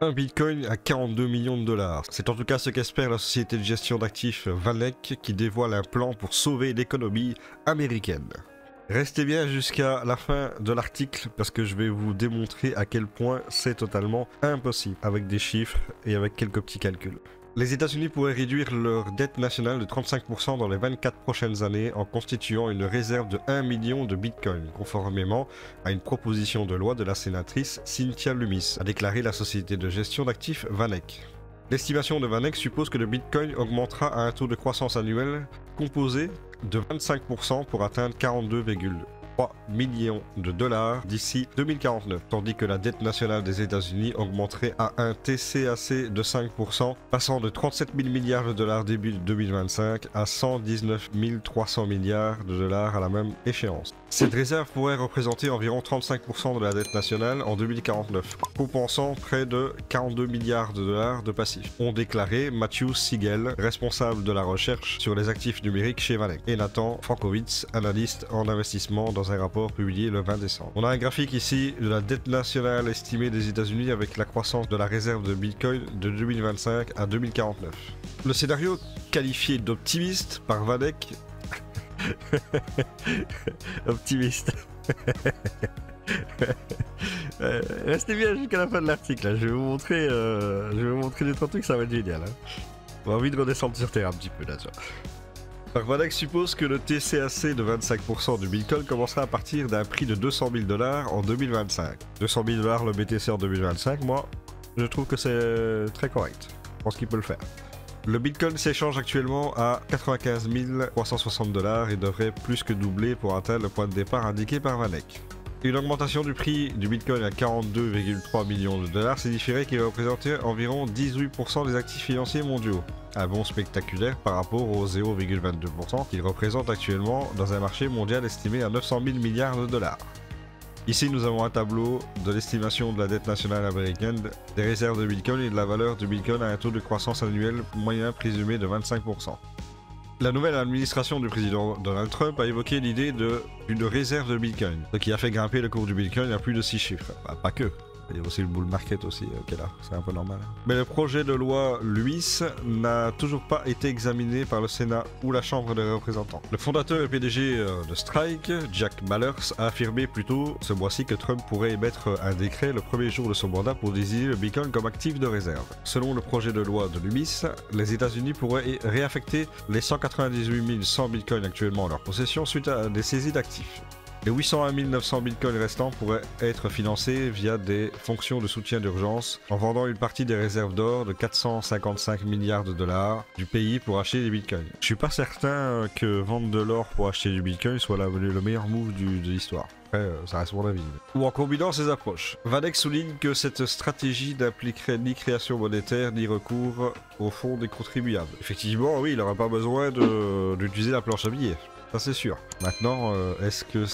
Un bitcoin à 42 millions de dollars. C'est en tout cas ce qu'espère la société de gestion d'actifs VanEck qui dévoile un plan pour sauver l'économie américaine. Restez bien jusqu'à la fin de l'article parce que je vais vous démontrer à quel point c'est totalement impossible avec des chiffres et avec quelques petits calculs. Les États-Unis pourraient réduire leur dette nationale de 35% dans les 24 prochaines années en constituant une réserve de 1 million de bitcoins, conformément à une proposition de loi de la sénatrice Cynthia Lummis, a déclaré la société de gestion d'actifs VanEck. L'estimation de VanEck suppose que le bitcoin augmentera à un taux de croissance annuel composé de 25% pour atteindre 42,3 millions de dollars d'ici 2049, tandis que la dette nationale des États-Unis augmenterait à un TCAC de 5%, passant de 37 000 milliards de dollars début 2025 à 119 300 milliards de dollars à la même échéance. Cette réserve pourrait représenter environ 35% de la dette nationale en 2049, compensant près de 42 milliards de dollars de passifs, ont déclaré Matthew Siegel, responsable de la recherche sur les actifs numériques chez VanEck, et Nathan Frankowitz, analyste en investissement dans un rapport publié le 20 décembre. On a un graphique ici de la dette nationale estimée des États-Unis avec la croissance de la réserve de Bitcoin de 2025 à 2049. Le scénario qualifié d'optimiste par VanEck optimiste. Restez bien jusqu'à la fin de l'article. Je vais vous montrer, des 3 trucs, ça va être génial. On a envie de redescendre sur terre un petit peu là. VanEck suppose que le TCAC de 25% du Bitcoin commencera à partir d'un prix de 200 000 dollars en 2025. 200 000 dollars le BTC en 2025, moi, je trouve que c'est très correct. Je pense qu'il peut le faire. Le Bitcoin s'échange actuellement à 95 360 dollars et devrait plus que doubler pour atteindre le point de départ indiqué par VanEck. Une augmentation du prix du Bitcoin à 42,3 millions de dollars signifierait qu'il représentait environ 18% des actifs financiers mondiaux. Un bond spectaculaire par rapport aux 0,22% qu'il représente actuellement dans un marché mondial estimé à 900 000 milliards de dollars. Ici, nous avons un tableau de l'estimation de la dette nationale américaine, des réserves de Bitcoin et de la valeur du Bitcoin à un taux de croissance annuel moyen présumé de 25%. La nouvelle administration du président Donald Trump a évoqué l'idée d'une réserve de Bitcoin, ce qui a fait grimper le cours du Bitcoin à plus de 6 chiffres. Bah, pas que. Il y a aussi le bull market aussi, ok là, c'est un peu normal. Mais le projet de loi Lummis n'a toujours pas été examiné par le Sénat ou la Chambre des représentants. Le fondateur et PDG de Strike, Jack Mallers, a affirmé plus tôt ce mois-ci que Trump pourrait émettre un décret le premier jour de son mandat pour désigner le Bitcoin comme actif de réserve. Selon le projet de loi de Lummis, les États-Unis pourraient réaffecter les 198 100 Bitcoins actuellement en leur possession suite à des saisies d'actifs. Les 801 900 bitcoins restants pourraient être financés via des fonctions de soutien d'urgence en vendant une partie des réserves d'or de 455 milliards de dollars du pays pour acheter des bitcoins. Je suis pas certain que vendre de l'or pour acheter du bitcoin soit le meilleur move de l'histoire. Après, ça reste mon avis. Ou en combinant ces approches. VanEck souligne que cette stratégie n'impliquerait ni création monétaire ni recours au fonds des contribuables. Effectivement, oui, il n'aura pas besoin d'utiliser la planche à billets. Ça c'est sûr. Maintenant, est-ce que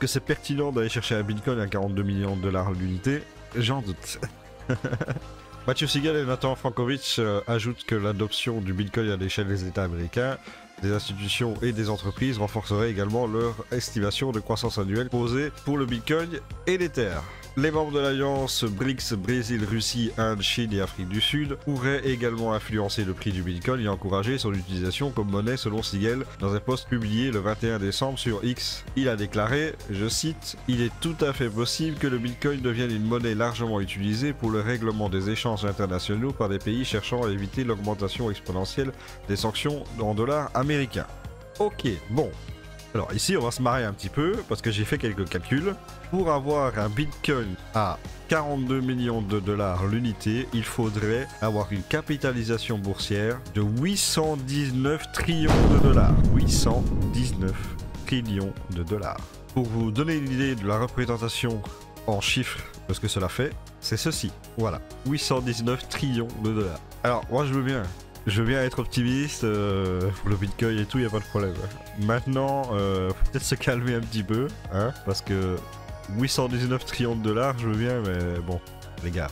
c'est pertinent d'aller chercher un Bitcoin à 42 millions de dollars l'unité? J'en doute. Matthew Siegel et Nathan Frankowitz ajoutent que l'adoption du Bitcoin à l'échelle des États américains, des institutions et des entreprises renforcerait également leur estimation de croissance annuelle posée pour le Bitcoin et l'Ether. Les membres de l'alliance BRICS, Brésil, Russie, Inde, Chine et Afrique du Sud pourraient également influencer le prix du Bitcoin et encourager son utilisation comme monnaie selon Siegel dans un post publié le 21 décembre sur X. Il a déclaré, je cite, « Il est tout à fait possible que le Bitcoin devienne une monnaie largement utilisée pour le règlement des échanges internationaux par des pays cherchant à éviter l'augmentation exponentielle des sanctions en dollars américains. » Ok, bon. Alors ici on va se marrer un petit peu parce que j'ai fait quelques calculs. Pour avoir un Bitcoin à 42 millions de dollars l'unité, il faudrait avoir une capitalisation boursière de 819 trillions de dollars. 819 trillions de dollars. Pour vous donner une idée de la représentation en chiffres de ce que cela fait, c'est ceci. Voilà, 819 trillions de dollars. Alors moi je veux bien. Je veux bien être optimiste, pour le Bitcoin et tout, il n'y a pas de problème. Maintenant, faut peut-être se calmer un petit peu, hein, parce que 819 trillions de dollars, je veux bien, mais bon, les gars,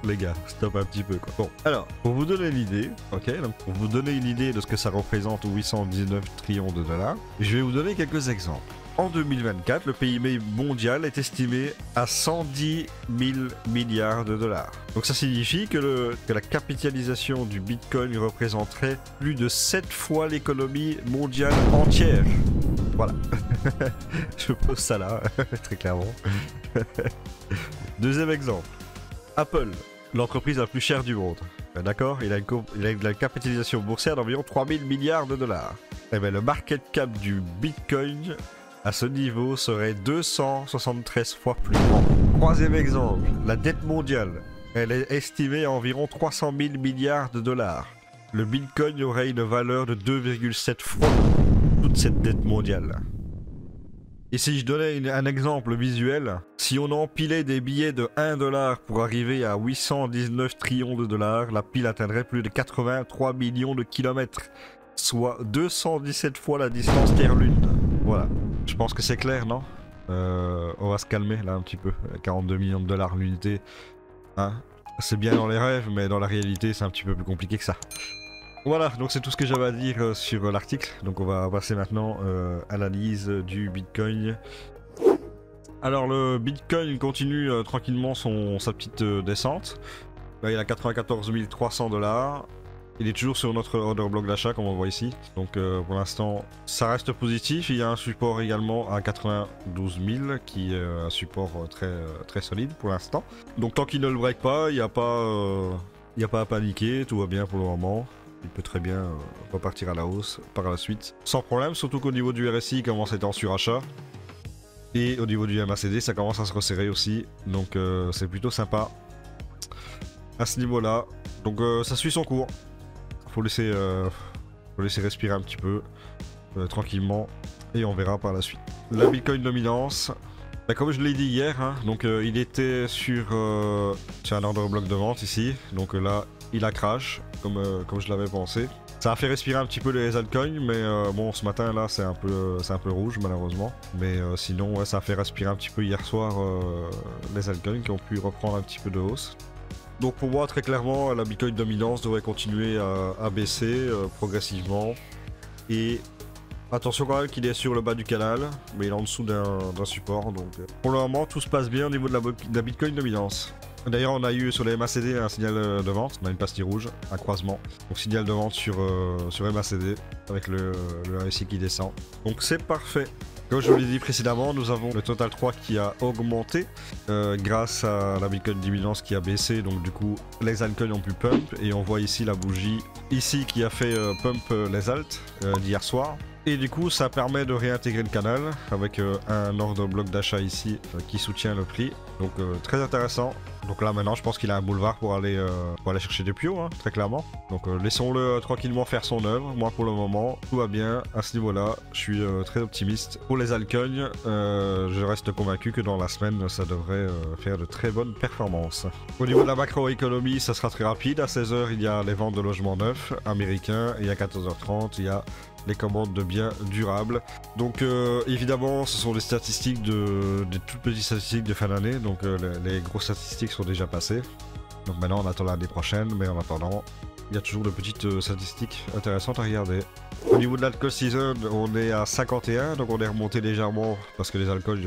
les gars, stop un petit peu, quoi. Bon, alors, pour vous donner l'idée, ok, donc pour vous donner une idée de ce que ça représente 819 trillions de dollars, je vais vous donner quelques exemples. En 2024, le PIB mondial est estimé à 110 000 milliards de dollars. Donc ça signifie que la capitalisation du Bitcoin représenterait plus de 7 fois l'économie mondiale entière. Voilà. Je pose ça là, très clairement. Deuxième exemple. Apple, l'entreprise la plus chère du monde. D'accord, il a une capitalisation boursière d'environ 3 000 milliards de dollars. Et bien le market cap du Bitcoin à ce niveau serait 273 fois plus grand. Troisième exemple, la dette mondiale. Elle est estimée à environ 300 000 milliards de dollars. Le Bitcoin aurait une valeur de 2,7 fois toute cette dette mondiale. Et si je donnais un exemple visuel, si on empilait des billets de 1 dollar pour arriver à 819 trillions de dollars, la pile atteindrait plus de 83 millions de kilomètres, soit 217 fois la distance Terre-Lune. Voilà. Je pense que c'est clair, non? On va se calmer là un petit peu. 42 millions de dollars l'unité. Hein, c'est bien dans les rêves, mais dans la réalité, c'est un petit peu plus compliqué que ça. Voilà, donc c'est tout ce que j'avais à dire sur l'article. Donc on va passer maintenant à l'analyse du Bitcoin. Alors le Bitcoin continue tranquillement sa petite descente. Là il a 94 300 dollars. Il est toujours sur notre order block d'achat comme on voit ici. Donc pour l'instant ça reste positif. Il y a un support également à 92 000 qui est un support très solide pour l'instant. Donc tant qu'il ne le break pas, il n'y a pas à paniquer, tout va bien pour le moment. Il peut très bien repartir à la hausse par la suite. Sans problème, surtout qu'au niveau du RSI il commence à être en surachat. Et au niveau du MACD ça commence à se resserrer aussi. Donc c'est plutôt sympa à ce niveau là. Donc ça suit son cours. Faut laisser respirer un petit peu tranquillement et on verra par la suite. La Bitcoin dominance, bah, comme je l'ai dit hier, hein, donc il était sur un order block de vente ici, donc là il a crash comme je l'avais pensé. Ça a fait respirer un petit peu les altcoins, mais bon ce matin là c'est un peu rouge malheureusement. Mais sinon ouais, ça a fait respirer un petit peu hier soir les altcoins qui ont pu reprendre un petit peu de hausse. Donc pour moi très clairement la Bitcoin dominance devrait continuer à baisser progressivement. Et attention quand même qu'il est sur le bas du canal, mais il est en dessous d'un support. Donc pour le moment tout se passe bien au niveau de la Bitcoin dominance. D'ailleurs on a eu sur les MACD un signal de vente, on a une pastille rouge, un croisement. Donc signal de vente sur MACD avec le RSI qui descend. Donc c'est parfait. Comme je vous l'ai dit précédemment, nous avons le Total 3 qui a augmenté grâce à la Bitcoin dominance qui a baissé. Donc du coup, les altcoins ont pu pump. Et on voit ici la bougie ici qui a fait pump les alts d'hier soir. Et du coup, ça permet de réintégrer le canal avec un order bloc d'achat ici qui soutient le prix. Donc très intéressant. Donc là maintenant, je pense qu'il a un boulevard pour aller chercher des plus hauts, hein, très clairement. Donc laissons-le tranquillement faire son œuvre. Moi pour le moment, tout va bien à ce niveau-là. Je suis très optimiste. Pour les altcoins, je reste convaincu que dans la semaine, ça devrait faire de très bonnes performances. Au niveau de la macroéconomie, ça sera très rapide. À 16 h, il y a les ventes de logements neufs américains. Et à 14 h 30, il y a les commandes de biens durables. Donc évidemment ce sont des statistiques des toutes petites statistiques de fin d'année, donc les grosses statistiques sont déjà passées. Donc maintenant on attend l'année prochaine, mais en attendant il y a toujours de petites statistiques intéressantes à regarder. Au niveau de l'alcool season, on est à 51, donc on est remonté légèrement parce que les alcools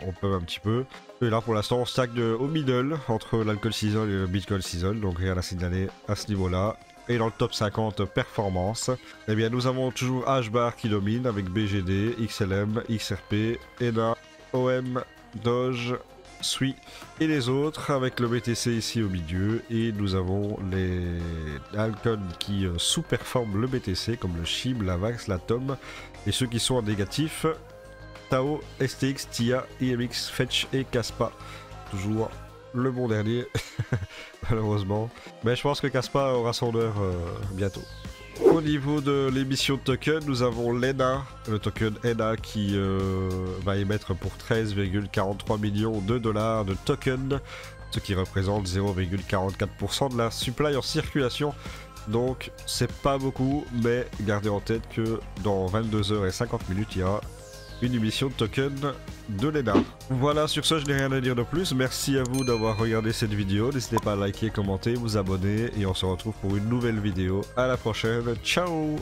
on peut un petit peu. Et là pour l'instant on stagne au middle entre l'alcool season et le Bitcoin season, donc rien à signaler à ce niveau là. Et dans le top 50 performance, eh bien nous avons toujours HBAR qui domine avec BGD, XLM, XRP, ENA, OM, Doge, SUI et les autres avec le BTC ici au milieu. Et nous avons les altcoins qui sous-performent le BTC comme le SHIB, la VAX, la TOM. Et ceux qui sont en négatif, Tao, STX, TIA, IMX, Fetch et Kaspa. Toujours le bon dernier, malheureusement. Mais je pense que Kaspa aura son heure bientôt. Au niveau de l'émission de token, nous avons l'ENA, le token ENA qui va émettre pour 13,43 millions de dollars de tokens, ce qui représente 0,44% de la supply en circulation. Donc c'est pas beaucoup, mais gardez en tête que dans 22 h 50 il y aura une émission de token de l'ENA. Voilà, sur ce je n'ai rien à dire de plus. Merci à vous d'avoir regardé cette vidéo. N'hésitez pas à liker, commenter, vous abonner et on se retrouve pour une nouvelle vidéo. À la prochaine, ciao.